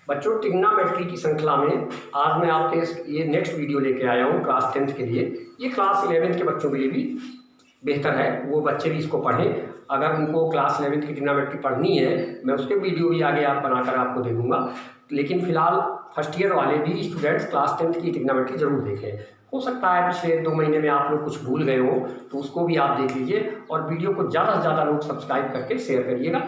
बच्चों, ट्रिग्नोमेट्री की श्रृंखला में आज मैं आपके ये नेक्स्ट वीडियो लेके आया हूँ क्लास 10th के लिए। ये क्लास 11th के बच्चों के लिए भी बेहतर है, वो बच्चे भी इसको पढ़ें। अगर उनको क्लास 11th की ट्रिग्नोमेट्री पढ़नी है, मैं उसके वीडियो भी आगे आप बनाकर आपको दे दूँगा। लेकिन फिलहाल फर्स्ट ईयर वाले भी स्टूडेंट्स क्लास 10th की ट्रिग्नोमेट्री जरूर देखें। हो सकता है पिछले 2 महीने में आप लोग कुछ भूल गए हो, तो उसको भी आप देख लीजिए और वीडियो को ज़्यादा से ज़्यादा लोग सब्सक्राइब करके शेयर करिएगा।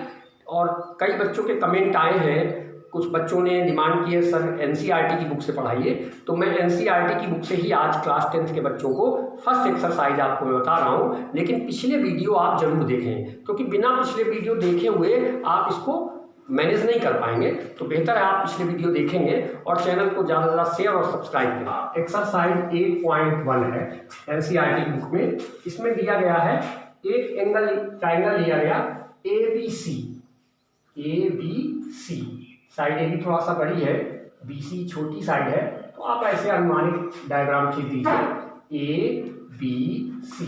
और कई बच्चों के कमेंट आए हैं, कुछ बच्चों ने डिमांड की है सर एनसीईआरटी की बुक से पढ़ाइए, तो मैं एनसीईआरटी की बुक से ही आज क्लास 10th के बच्चों को फर्स्ट एक्सरसाइज आपको मैं बता रहा हूँ। लेकिन पिछले वीडियो आप जरूर देखें, क्योंकि बिना पिछले वीडियो देखे हुए आप इसको मैनेज नहीं कर पाएंगे। तो बेहतर है आप पिछले वीडियो देखेंगे और चैनल को ज़्यादा से ज़्यादा शेयर और सब्सक्राइब करें। एक्सरसाइज 8.1 है एनसीईआरटी की बुक में। इसमें दिया गया है एक एंगल ट्राइंगल लिया गया ABC, साइड ए भी थोड़ा सा बड़ी है, BC छोटी साइड है, तो आप ऐसे अनुमानित डायग्राम खींच दीजिए ABC।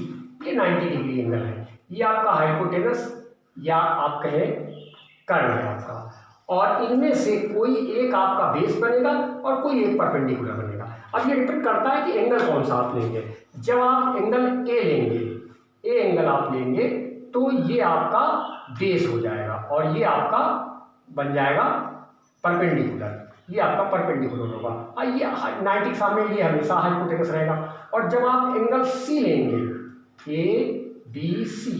ये 90 डिग्री एंगल है। ये आपका हाइपोटेनस या आप कहें कर्ण है आपका, और इनमें से कोई एक आपका बेस बनेगा और कोई एक परपेंडिकुलर बनेगा। अब ये डिपेंड करता है कि एंगल कौन सा आप लेंगे। जब आप एंगल ए लेंगे, ए एंगल आप लेंगे, तो ये आपका बेस हो जाएगा और ये आपका बन जाएगा परपेंडिकुलर। ये आपका परपेंडिकुलर होगा। ये 90 के सामने ये हमेशा हाइपोटेनस रहेगा। और जब आप एंगल सी लेंगे, ABC,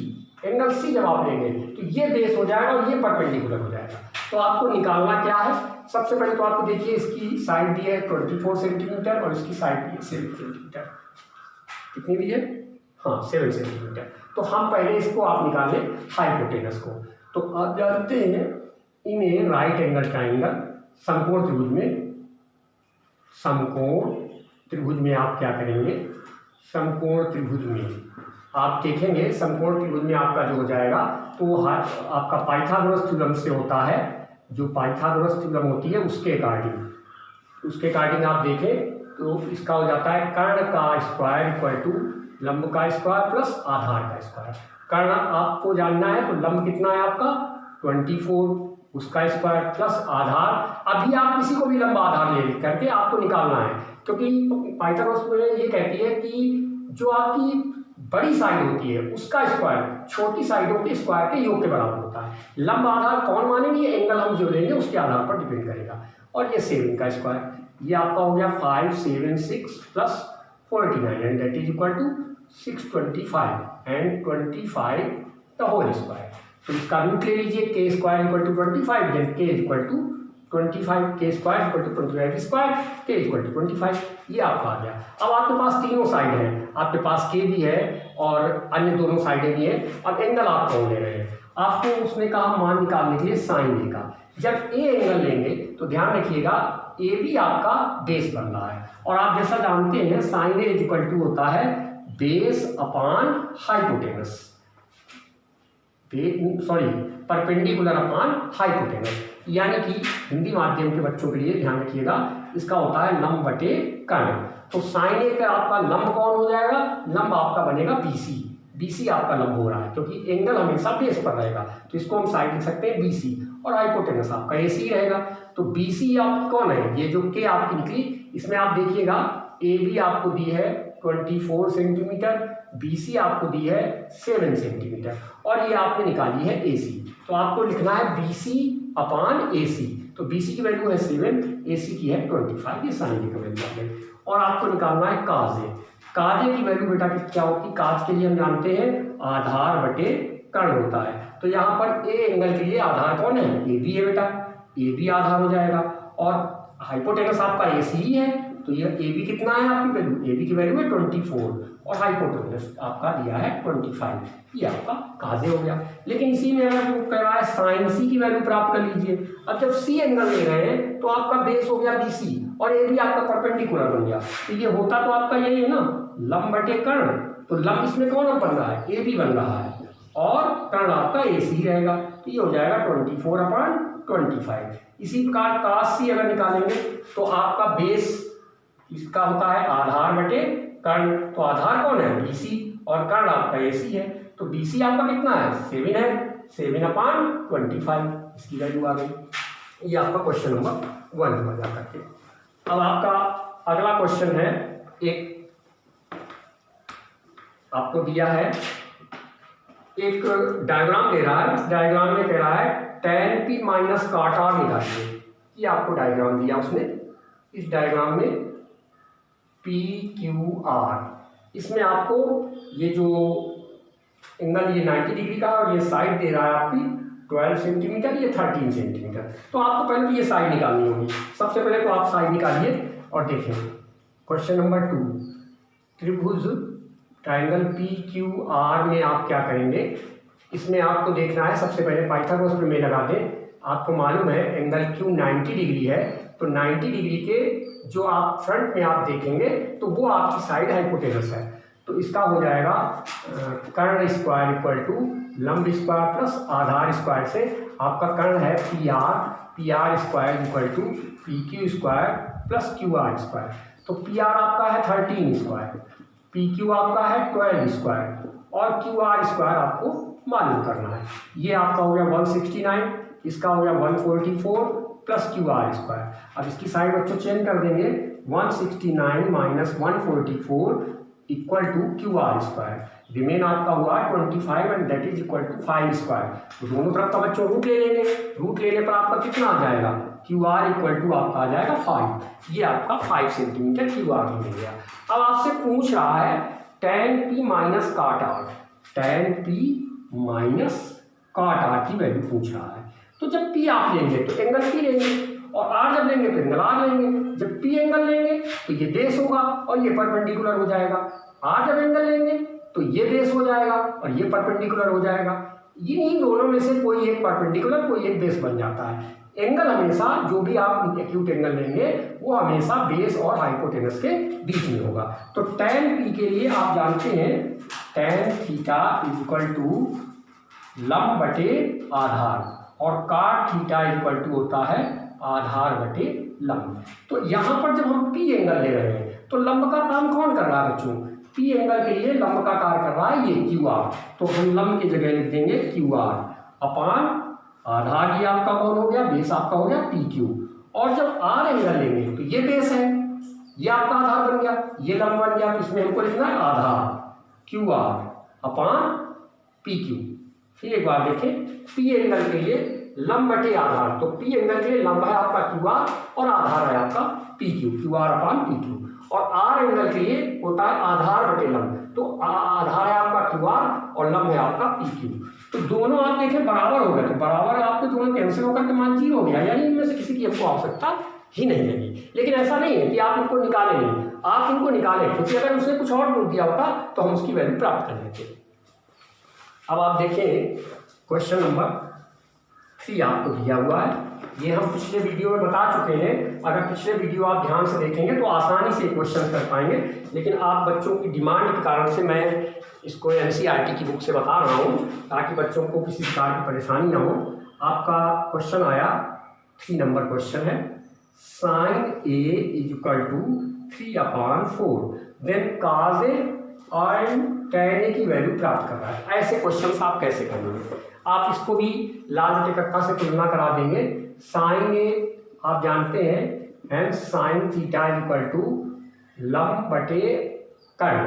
एंगल सी जब आप लेंगे तो ये बेस हो जाएगा और ये परपेंडिकुलर हो जाएगा। तो आपको निकालना क्या है, सबसे पहले तो आपको देखिए इसकी साइड दी है 24 सेंटीमीटर और इसकी साइड दी है 7 सेंटीमीटर। कितनी दी है? हाँ, 7 सेंटीमीटर। तो हम पहले इसको आप निकालें हाइपोटेनस को। तो आप जानते हैं इन्हें राइट एंगल ट्राइंगल समकोण त्रिभुज में आप क्या करेंगे, समकोण त्रिभुज में आप देखेंगे, समकोण त्रिभुज में आपका जो हो जाएगा तो आपका पाइथागोरस थ्योरम से होता है। जो पाइथागोरस थ्योरम होती है उसके अकॉर्डिंग आप देखें तो इसका हो जाता है कर्ण का स्क्वायर इक्वल टू लंब का स्क्वायर प्लस आधार का स्क्वायर। कर्ण आपको जानना है तो लंब कितना है आपका 24, उसका स्क्वायर प्लस आधार। अभी आप किसी को भी लंबा आधार ले करके आपको निकालना है, क्योंकि पाइथागोरस में ये कहती है कि जो आपकी बड़ी साइड होती है उसका स्क्वायर छोटी साइडों के स्क्वायर के योग के बराबर होता है। लंब आधार कौन मानेंगे, एंगल हम जो लेंगे उसके आधार पर डिपेंड करेगा। और ये 7 का स्क्वायर, ये आपका हो गया 5, 7, 6 plus 49 and that is equal to 625 and 25 the whole square. तो इसका रूट ले लीजिए, k square equal to 25 then k equal to 25, k square equal to 25 square, k equal to 25। ये आपका आ गया। अब आपके पास तीनों साइड है, आपके पास के भी है और अन्य दोनों साइडें भी है। अब एंगल आप कौन ले रहे हैं, आपको उसने कहा मान निकालने के लिए साइन ए का। जब ए एंगल लेंगे तो ध्यान रखिएगा ए भी आपका बेस बन रहा है, और आप जैसा जानते हैं साइन ए इक्वल टू होता है base upon hypotenuse, perpendicular upon hypotenuse. यानी कि हिंदी माध्यम के बच्चों के लिए ध्यान रखिएगा, इसका होता है लंब बटे कर्ण। तो साइन ए का आपका लंब कौन हो जाएगा, लंब आपका बनेगा BC आपका लंब हो रहा है, क्योंकि एंगल हमेशा बेस पर रहेगा, तो इसको हम साइड लिख सकते हैं BC, और हाइपोटेनस आपका AC रहेगा। तो BC आप कौन है, ये जो के आपकी निकली, इसमें आप देखिएगा AB आपको दी है 24 सेंटीमीटर, BC आपको दी है 7 सेंटीमीटर, और ये आपने निकाली है AC। तो आपको लिखना है BC अपॉन AC। तो BC की वैल्यू है 7, AC की है 25, ये साइन की वैल्यू आ गई। और आपको निकालना है काजे की वैल्यू बेटा क्या होती, काज के लिए हम जानते हैं आधार बटे कर्ण होता है। तो यहाँ पर ए एंगल के लिए आधार कौन है, AB है बेटा, AB आधार हो जाएगा, और हाइपोटेनस आपका AC ही है, तो ये AB कितना है आपकी वैल्यू, AB की वैल्यू है 24 और हाइपोटेनस आपका दिया है 25। ये आपका काजे हो गया। लेकिन इसी में अगर वो कह रहा है साइन सी की वैल्यू प्राप्त कर लीजिए। अब जब सी एंगल ले रहे हैं तो आपका बेस हो गया BC और AB आपका परपेंडिकुलर बन गया। तो ये होता तो आपका यही है ना, लंब बटे कर्ण। तो लंब इसमें कौन बन रहा है, AB बन रहा है, और कर्ण आपका AC रहेगा। तो ये हो जाएगा 24/25। इसी प्रकार cos C अगर निकालेंगे तो आपका बेस इसका होता है आधार बटे कर्ण। तो आधार कौन है, BC, और कर्ण आपका AC है। तो BC आपका कितना है, 7 है, 7/25, इसकी वैल्यू आ गई। ये आपका क्वेश्चन नंबर 1 हुआ जा करके। अब आपका अगला क्वेश्चन है, एक आपको दिया है, एक डायग्राम दे रहा है। इस डायग्राम में कह रहा है tan p minus cot r निकालिए। ये आपको डायग्राम दिया उसने। इस डायग्राम में p q r, इसमें आपको ये जो एंगल ये 90 डिग्री का और ये साइड दे रहा है आपकी 12 सेंटीमीटर, ये 13 सेंटीमीटर। तो आपको पहले तो ये साइड निकालनी होगी। सबसे पहले तो आप साइड निकालिए और देखें क्वेश्चन नंबर 2, त्रिभुज ट्राइंगल पी क्यू आर में आप क्या करेंगे, इसमें आपको देखना है सबसे पहले पाइथागोरस प्रमेय लगा दें। आपको मालूम है एंगल क्यू 90 डिग्री है, तो 90 डिग्री के जो आप फ्रंट में आप देखेंगे तो वो आपकी साइड हाइपोटेनस है। तो इसका हो जाएगा कर्ण स्क्वायर इक्वल टू लंब स्क्वायर प्लस आधार स्क्वायर से आपका कर्ण है P R square equal to P Q square plus Q R square. तो पी आर आपका है 13 स्क्वायर, पी क्यू आपका है 12 स्क्वायर और क्यू आर स्क्वायर आपको मालूम करना है। ये आपका हो गया 169, इसका हो गया 144 प्लस क्यू आर स्क्वायर। अब इसकी साइड बच्चों चेंज कर देंगे, 169 minus 144 equal to Q R square. Remain आपका हुआ 25 and that is equal to 5 square. तो दोनों तरफ का बच्चों रूट ले लेंगे। रूट लेने पर आपका कितना आ जाएगा, क्यू आर इक्वल टू आपका आ जाएगा 5। ये आपका 5 सेंटीमीटर क्यू आर मिल गया। अब आपसे पूछ रहा है tan p minus cot r, tan p minus cot r की वैल्यू पूछ रहा है। तो जब p आप लेंगे तो एंगल p लेंगे और r जब लेंगे तो एंगल r लेंगे। जब p एंगल लेंगे तो ये बेस होगा और ये परपेंडिकुलर हो जाएगा। r जब एंगल लेंगे तो ये बेस हो जाएगा और ये परपेंडिकुलर हो जाएगा। इन दोनों में से कोई एक परपेंडिकुलर कोई एक बेस बन जाता है। एंगल हमेशा जो भी आप एक्यूट एंगल लेंगे वो हमेशा बेस और हाइपोटेनस के बीच में होगा। तो tan p के लिए आप जानते हैं tan theta is equal to लंब बटे आधार और cot थीटा इक्वल टू होता है आधार बटे लंब। तो यहाँ पर जब हम p एंगल ले रहे हैं तो लंब का काम कौन कर रहा है बच्चों, p एंगल के लिए लंब का कार्य कर रहा है ये क्यू आर। तो हम लंब की जगह लिख देंगे क्यू आर अपान आधार, ये आपका कौन हो गया, बेस आपका हो गया पी क्यू। और जब आर एंगल लेंगे तो ये बेस है, ये आपका आधार बन गया, ये लंब बन गया। तो इसमें हमको लिखना है आधार Q R upon P Q. फिर एक बार देखें, पी एंगल के लिए लंब बटे आधार, तो पी एंगल के लिए लंब है आपका क्यू आर और आधार है आपका P Q, Q R upon P Q. और आर एंगल के लिए होता है आधार बटे लंब, तो आधार है आपका क्यू आर और लंब है आपका पी क्यू। तो दोनों आप देखें बराबर हो गए, तो बराबर आपके दोनों कैंसिल होकर के मान 0 हो गया, यानी इनमें से किसी की आपको आवश्यकता ही नहीं लगी। लेकिन ऐसा नहीं है कि आप इनको निकालें नहीं, आप इनको निकालें, क्योंकि अगर उसने कुछ और पूछ दिया होता तो हम उसकी वैल्यू प्राप्त कर लेते। अब आप देखें क्वेश्चन नंबर 3 आपको दिया हुआ है। ये हम पिछले वीडियो में बता चुके हैं। अगर पिछले वीडियो आप ध्यान से देखेंगे तो आसानी से क्वेश्चन कर पाएंगे, लेकिन आप बच्चों की डिमांड के कारण से मैं इसको NCERT की बुक से बता रहा हूँ ताकि बच्चों को किसी प्रकार की परेशानी ना हो। आपका क्वेश्चन आया 3 नंबर क्वेश्चन है, sin A is equal to 3/4 then cos A और tan A की वैल्यू प्राप्त कर रहा है। ऐसे क्वेश्चन आप कैसे करेंगे, आप इसको भी लाल टिकट्टा से तुलना करा देंगे। साइन ए आप जानते हैं and sine theta equal to लंब बटे कर्ण,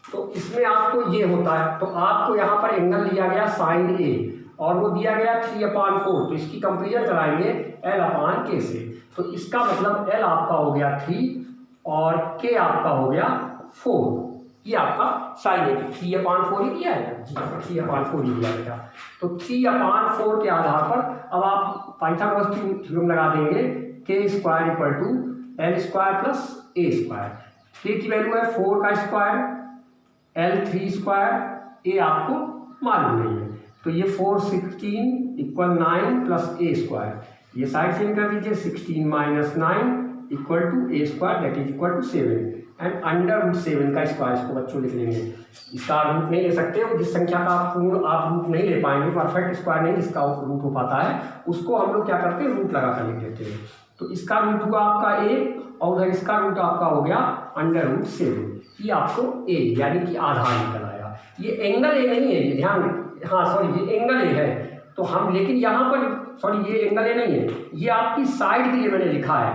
तो इसमें आपको ये होता है। तो आपको यहाँ पर एंगल लिया गया साइन ए और वो दिया गया 3/4, तो इसकी कंपेरिजन कराएंगे L/K से। तो इसका मतलब L आपका हो गया 3 और K आपका हो गया 4। ये आपका साइन ए 3/4 ही दिया है जी, 3/4 ही दिया गया। तो 3/4 के आधार पर अब आप पाइथागोरस की थ्योरम लगा देंगे, k square equal to l square plus a square. k की वैल्यू है 4 का स्क्वायर, l 3 स्क्वायर, a आपको मालूम नहीं है, तो ये 4 16 इक्वल 9 प्लस a स्क्वायर। ये साइड से कर दीजिए, 16 minus 9 equal to a square that is equal to 7 and √7 का स्क्वायर इसको बच्चों लिख लेंगे। इसका रूट नहीं ले सकते, जिस संख्या का पूर्ण आप रूट नहीं ले पाएंगे, परफेक्ट स्क्वायर नहीं जिसका रूट हो पाता है, उसको हम लोग क्या करते हैं, रूट लगा कर लिख देते हैं। तो इसका रूट हुआ आपका a और उधर इसका रूट आपका हो गया √7। ये आपको a यानी कि आधार निकल आया। ये एंगल a नहीं है, ये ध्यान, हाँ सॉरी, ये एंगल a है। तो हम लेकिन यहाँ पर सॉरी ये एंगल ए नहीं है, ये आपकी साइड के लिए मैंने लिखा है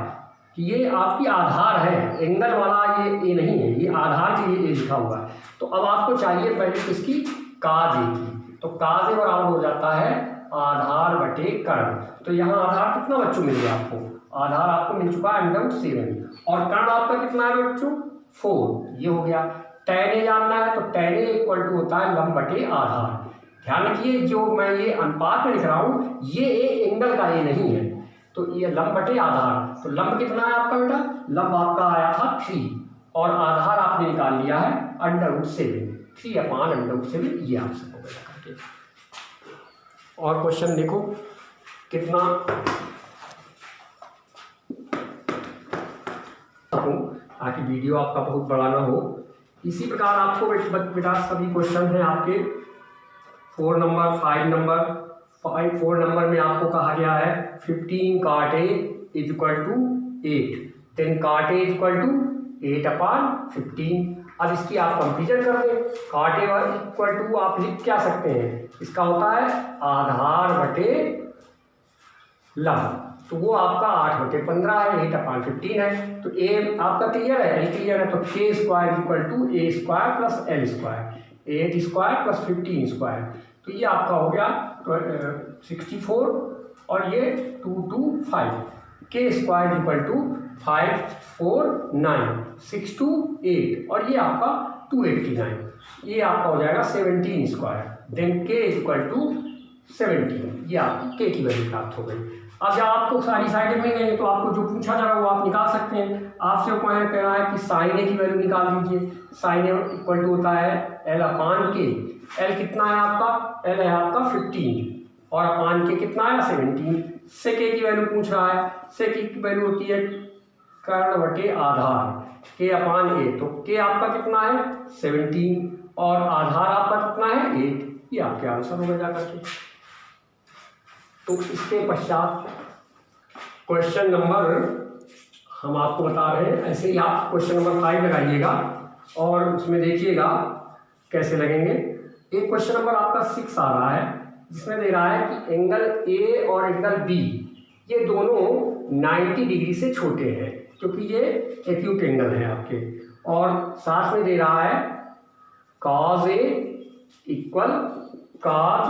कि ये आपकी आधार है, एंगल वाला ये ए नहीं है, ये आधार के लिए ए लिखा हुआ है। तो अब आपको चाहिए पहले किसकी, काज ए की। तो काज ए बराबर हो जाता है आधार बटे कर्ण। तो यहाँ आधार कितना बच्चों मिल गया आपको, आधार आपको मिल चुका है √7 और कर्ण आपका कितना है बच्चों 4, ये हो गया। tan ए जानना है तो tan ए इक्वल टू होता है लंब बटे आधार। ध्यान रखिए जो मैं ये अनुपात में लिख रहा हूँ ये ए एंगल का ए नहीं है, तो ये लंब बटे आधार। तो लंब कितना है आपका बेटा, लंब आपका आया था 3 और आधार आपने निकाल लिया है √7, 3/√7 ये आप सबको बेटा करके। और क्वेश्चन देखो कितना ताकि वीडियो आपका बहुत बड़ा ना हो। इसी प्रकार आपको बेटा सभी क्वेश्चन हैं आपके 4 नंबर 5 नंबर 4 नंबर में आपको कहा गया है 15 cot A = 8, then cot A = 8/15। अब इसकी आप कंपेरिजन कर दें, cot A इक्वल टू आप लिख क्या सकते हैं, इसका होता है आधार बटे लंब, तो वो आपका 8/15 है, 8/15 है। तो ए आपका क्लियर है, एल क्लियर है, तो k² = a² + l², 8² + 15²। तो ये आपका हो गया 64 और ये 225, k² = 5 4 9 6 2 8 और ये आपका 289, ये आपका हो जाएगा 17²। देन k = 17, ये आपकी k की वैल्यू प्राप्त हो गई। अब जब आपको सारी साइडें मिल गई तो आपको जो पूछा जा रहा है वो आप निकाल सकते हैं। आपसे कौन कह रहा है कि sin a की वैल्यू निकाल दीजिए। sin a इक्वल टू होता है l/k, l कितना है आपका, l है आपका 15 और अपान के कितना है 17। से k की वैल्यू पूछ रहा है, से k की वैल्यू होती है कर्ण बटे आधार k/a, तो k आपका कितना है 17 और आधार आपका कितना है 8, ये आपके आंसर हो गया जाकर के। तो इसके पश्चात क्वेश्चन नंबर हम आपको बता रहे हैं, ऐसे ही आप क्वेश्चन नंबर 5 लगाइएगा और उसमें देखिएगा कैसे लगेंगे। एक क्वेश्चन नंबर आपका 6 आ रहा है जिसमें दे रहा है कि एंगल ए और एंगल बी ये दोनों 90 डिग्री से छोटे हैं क्योंकि ये एक्यूट एंगल है आपके, और साथ में दे रहा है cos A = cos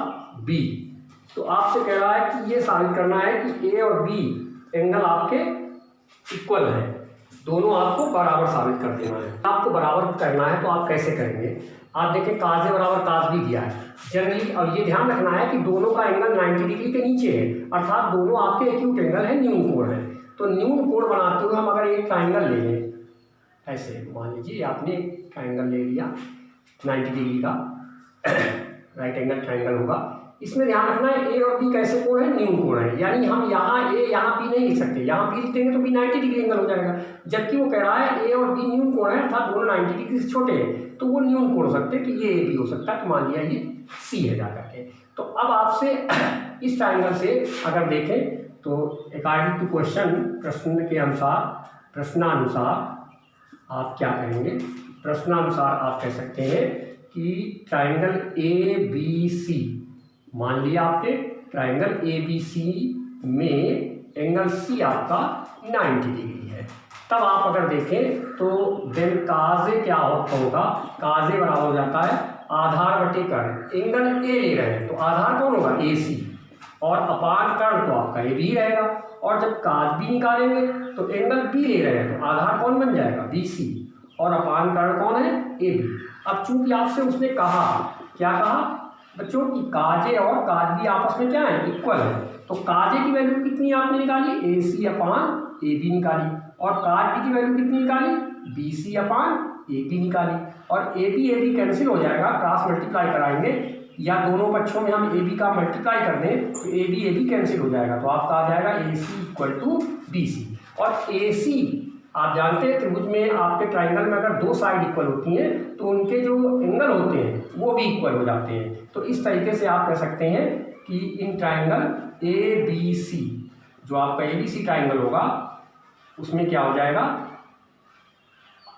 B। तो आपसे कह रहा है कि ये साबित करना है कि ए और बी एंगल आपके इक्वल है, दोनों आपको बराबर साबित कर देना है। आपको बराबर करना है तो आप कैसे करेंगे, आप देखें cos A = cos B दिया है जनरली। और ये ध्यान रखना है कि दोनों का एंगल 90 डिग्री के नीचे है, अर्थात दोनों आपके एक्यूट एंगल है, न्यून कोण है। तो न्यून कोण बनाते हुए हम अगर एक ट्राइंगल ले लें, ऐसे मान लीजिए आपने एक ट्राइंगल ले लिया 90 डिग्री का राइट एंगल ट्राइंगल होगा। इसमें ध्यान रखना है ए और बी कैसे कोण है, न्यून कोण है, यानी हम यहाँ ए यहाँ बी नहीं लिख सकते, यहाँ बी लिख देंगे तो बी 90 डिग्री एंगल हो जाएगा, जबकि वो कह रहा है ए और बी न्यून कोण है अर्थात दोनों 90 डिग्री से छोटे हैं, तो वो न्यून कोण हो सकते हैं कि ये ए बी हो सकता है, तो मान लिया ये सी है जाकर के। तो अब आपसे इस ट्राइंगल से अगर देखें तो अकॉर्डिंग टू क्वेश्चन प्रश्न के अनुसार प्रश्नानुसार आप क्या करेंगे, प्रश्नानुसार आप कह सकते हैं कि ट्राइंगल ए बी सी, मान लिया आपने ट्राइंगल ए बी सी में एंगल सी आपका 90 डिग्री है। तब आप अगर देखें तो देन cos A क्या होगा, cos A बराबर हो जाता है आधार बटे कर्ण। एंगल ए ले रहे हैं तो आधार कौन होगा ए सी और अपान कर्ण तो आपका ए बी रहेगा, और जब cos B निकालेंगे तो एंगल बी ले रहे हैं तो आधार कौन बन जाएगा बी सी और अपान कर्ण कौन है ए बी। अब चूंकि आपसे उसने कहा, क्या कहा बच्चों कि cos A और cos B आपस में क्या है इक्वल है, तो cos A की वैल्यू कितनी आपने निकाली AC/AB निकाली, और cos B की वैल्यू कितनी निकाली BC/AB निकाली, और AB कैंसिल हो जाएगा, क्रॉस मल्टीप्लाई कराएंगे या दोनों पक्षों में हम AB का मल्टीप्लाई कर दें तो AB कैंसिल हो जाएगा, तो आपका आ जाएगा AC = BC। और AC आप जानते हैं त्रिभुज में आपके ट्राइंगल में अगर दो साइड इक्वल होती हैं तो उनके जो एंगल होते हैं वो भी इक्वल हो जाते हैं। तो इस तरीके से आप कह सकते हैं कि in triangle A B C, जो आपका ए बी सी ट्राइंगल होगा उसमें क्या हो जाएगा,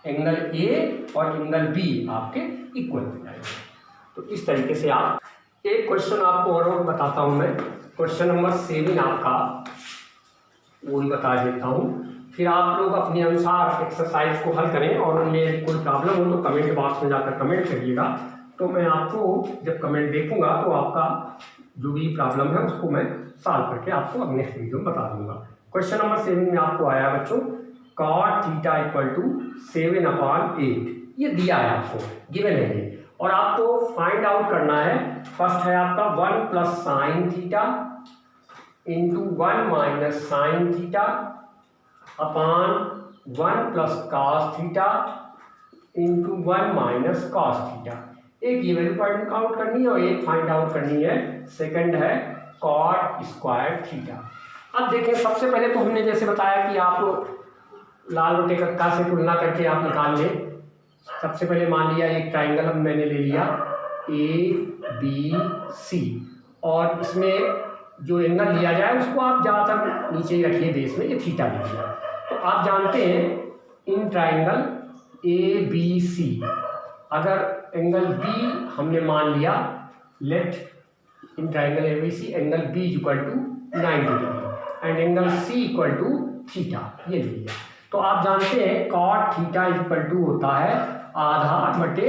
एंगल ए और एंगल बी आपके इक्वल हो जाएंगे। तो इस तरीके से आप एक क्वेश्चन आपको और बताता हूँ मैं, क्वेश्चन नंबर 7 आपका वो ही बता देता हूँ, फिर आप लोग अपने अनुसार एक्सरसाइज को हल करें और उनमें कोई प्रॉब्लम हो तो कमेंट बॉक्स में जाकर कमेंट करिएगा। तो मैं आपको जब कमेंट देखूंगा तो आपका जो भी प्रॉब्लम है उसको मैं सॉल्व करके आपको नेक्स्ट वीडियो में बता दूंगा। क्वेश्चन नंबर 7 में आपको आया बच्चों cot थीटा इक्वल टू 7/8, ये दिया है आपको, गिवन है ये, और आपको फाइंड आउट करना है। फर्स्ट है आपका 1 plus sine theta into 1 minus sine theta upon 1 plus cos theta into 1 minus cos theta. एक ये वैल्यू फाइंड आउट करनी है और एक फाइंड आउट करनी है, सेकंड है कॉट स्क्वायर थीटा। अब देखें, सबसे पहले तो हमने जैसे बताया कि आप लाल बटे कक्का से तुलना करके आप निकाल लें। सबसे पहले मान लिया एक ट्राइंगल मैंने ले लिया ABC, और इसमें जो एंगल लिया जाए उसको आप ज़्यादातर नीचे ही रखिए बेस में, ये थीटा लीजिए। तो आप जानते हैं इन ट्राइंगल ABC अगर एंगल B हमने मान लिया, let in triangle ABC angle B equal to 90 degree and angle C equal to theta, ये लिया। तो आप जानते हैं कॉट थीटा इक्वल टू होता है आधार बटे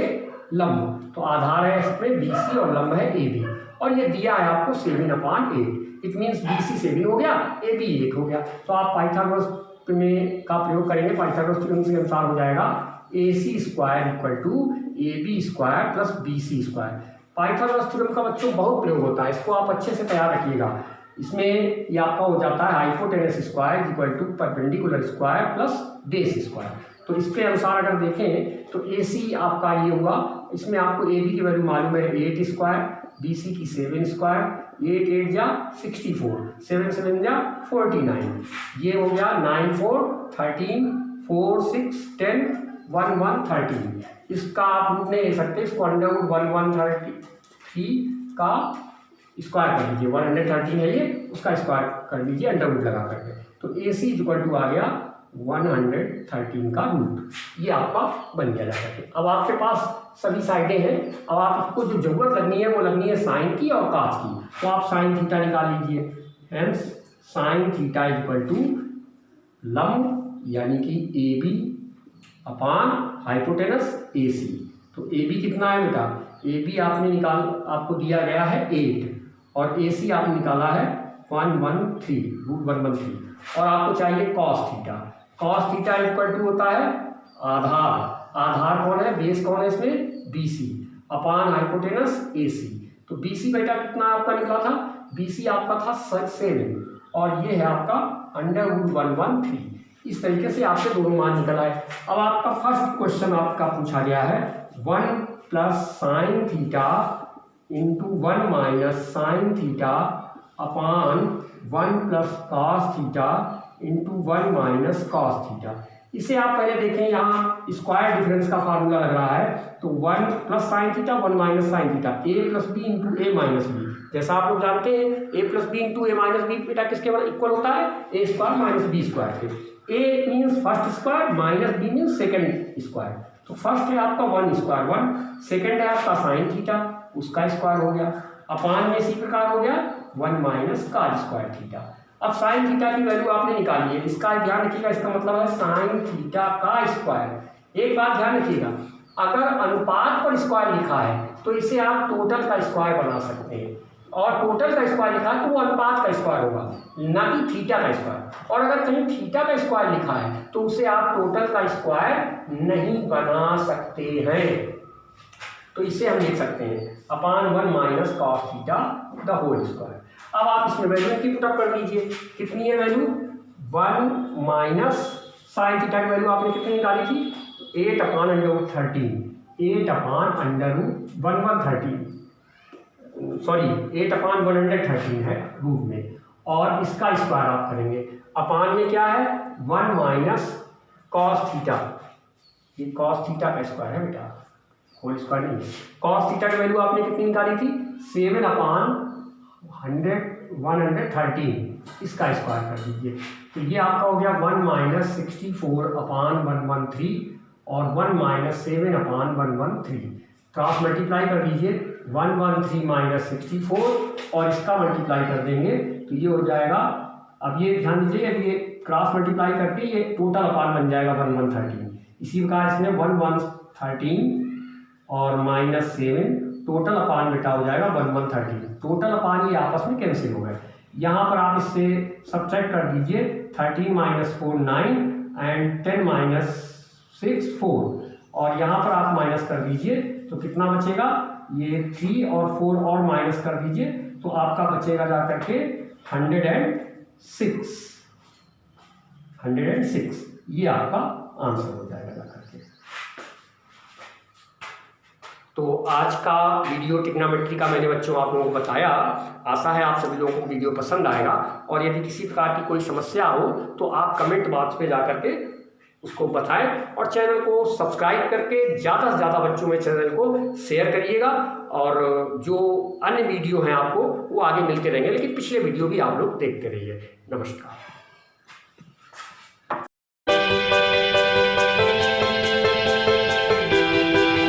लंब। तो आधार है इसमें BC और लंब है AB, और ये दिया है आपको 7/8। इट मीन्स BC 7 हो गया, AB 8 हो गया। तो आप पाइथागोरस में का प्रयोग करेंगे, पाइथागोरस थ्योरम के अनुसार हो जाएगा AC square equal to AB square plus BC square. Pythagoras theorem का बच्चों बहुत प्रयोग होता है, इसको आप अच्छे से तैयार रखिएगा। इसमें ये आपका हो जाता है hypotenuse square equal to perpendicular square plus base square. तो इसके अनुसार अगर देखें तो AC आपका ये हुआ, इसमें आपको AB की वैल्यू मालूम है 8 स्क्वायर, BC की 7 स्क्वायर, 8 8 जा 64, 7 7 जा 49, ये हो गया 9 4 13 4 6 10 1 1 13। इसका आप रूट नहीं ले सकते, इसको अंडर रूट 113 का स्क्वायर कर लीजिए, 113 है ये, उसका स्क्वायर कर लीजिए अंडर रूट लगा करके। तो AC इक्वल टू आ गया 113 का रूट, ये आपका बन गया जाता है। अब आपके पास सभी साइडें हैं, अब आपको जो जरूरत लगनी है वो लगनी है साइन की और कॉस की। तो आप साइन थीटा निकाल लीजिए, hence sine theta equal to लंब यानी कि AB अपान हाइपोटेनस AC। तो AB कितना है बेटा, AB आपने आपको दिया गया है 8 और AC आपने निकाला है 113 रूट 113, और आपको चाहिए cos theta. Cos theta equal to होता है आधार कौन है, बेस कौन है इसमें, BC अपान हाइपोटेनस AC। तो BC बेटा कितना आपका निकला था, BC आपका था 7 और ये है आपका अंडर रूट 113। इस तरीके से आपसे दोनों मान निकल आए। अब आपका फर्स्ट क्वेश्चन आपका पूछा गया है 1 plus sine theta into 1 minus sine theta upon 1 plus cos theta into 1 minus cos theta. इसे आप पहले देखें, यहाँ स्क्वायर डिफरेंस का फार्मूला लग रहा है। तो 1 plus sine theta 1 minus sine theta, A plus B into A minus B. जैसा आप लोग जानते हैं A plus B into A minus B बेटा किसके इक्वल होता है, A square minus B square के। A means first square minus B means second square. तो फर्स्ट है आपका 1 स्क्वायर 1, सेकेंड है आपका साइन थीटा, उसका स्क्वायर हो गया, अपान में इसी प्रकार हो गया 1 माइनस कॉस स्क्वायर थीटा। अब साइन थीटा की वैल्यू आपने निकाली है, इसका ध्यान रखिएगा, इसका मतलब है साइन थीटा का स्क्वायर। एक बात ध्यान रखिएगा, अगर अनुपात पर स्क्वायर लिखा है तो इसे आप टोटल का स्क्वायर बना सकते हैं, और टोटल का स्क्वायर लिखा है तो वो अनुपात का स्क्वायर होगा, ना कि थीटा का स्क्वायर। और अगर कहीं थीटा का स्क्वायर लिखा है तो उसे आप टोटल का स्क्वायर नहीं बना सकते हैं। तो इसे हम लिख सकते हैं upon 1 minus cos theta the whole square. अब आप इसमें वैल्यू की पुटअप कर लीजिए, कितनी है वैल्यू, 1 माइनस साइन थीटा की वैल्यू आपने कितनी निकाली थी, 8 upon under root 13, 8 upon under root 113, sorry 8 upon 113 है रूट में, और इसका स्क्वायर आप करेंगे। अपान में क्या है 1 माइनस कॉस थीटा, ये कॉस थीटा का स्क्वायर है बेटा, होल स्क्वायर नहीं है। कॉस थीटा की वैल्यू आपने कितनी निकाली थी, 7 अपान 113, इसका स्क्वायर कर दीजिए। तो ये आपका हो गया 1 माइनस 64 अपान 113 और 1 माइनस 7 अपान 113। क्रॉस मल्टीप्लाई कर दीजिए, 113 माइनस 64 और इसका मल्टीप्लाई कर देंगे तो ये हो जाएगा। अब ये ध्यान दीजिए, अब ये क्रॉस मल्टीप्लाई करके ये टोटल अपान बन जाएगा 1113। इसी प्रकार इसमें 1113 और माइनस 7 टोटल अपान बेटा हो जाएगा 1113। टोटल अपान ये आपस में कैंसिल हो गए। यहाँ पर आप इससे सब्ट्रैक्ट कर दीजिए 13 माइनस 4 9 एंड 10 माइनस 6 4 और यहाँ पर आप माइनस कर दीजिए तो कितना बचेगा, ये 3 और 4 और माइनस कर दीजिए तो आपका बचेगा जा करके 106। ये आपका आंसर हो जाएगा जा करके। तो आज का वीडियो ट्रिग्नोमेट्री का मैंने बच्चों आप लोगों को बताया। आशा है आप सभी लोगों को वीडियो पसंद आएगा और यदि किसी प्रकार की कोई समस्या हो तो आप कमेंट बॉक्स पे जा करके उसको बताएं और चैनल को सब्सक्राइब करके ज़्यादा से ज़्यादा बच्चों में चैनल को शेयर करिएगा। और जो अन्य वीडियो हैं आपको वो आगे मिलते रहेंगे, लेकिन पिछले वीडियो भी आप लोग देखते रहिए। नमस्कार।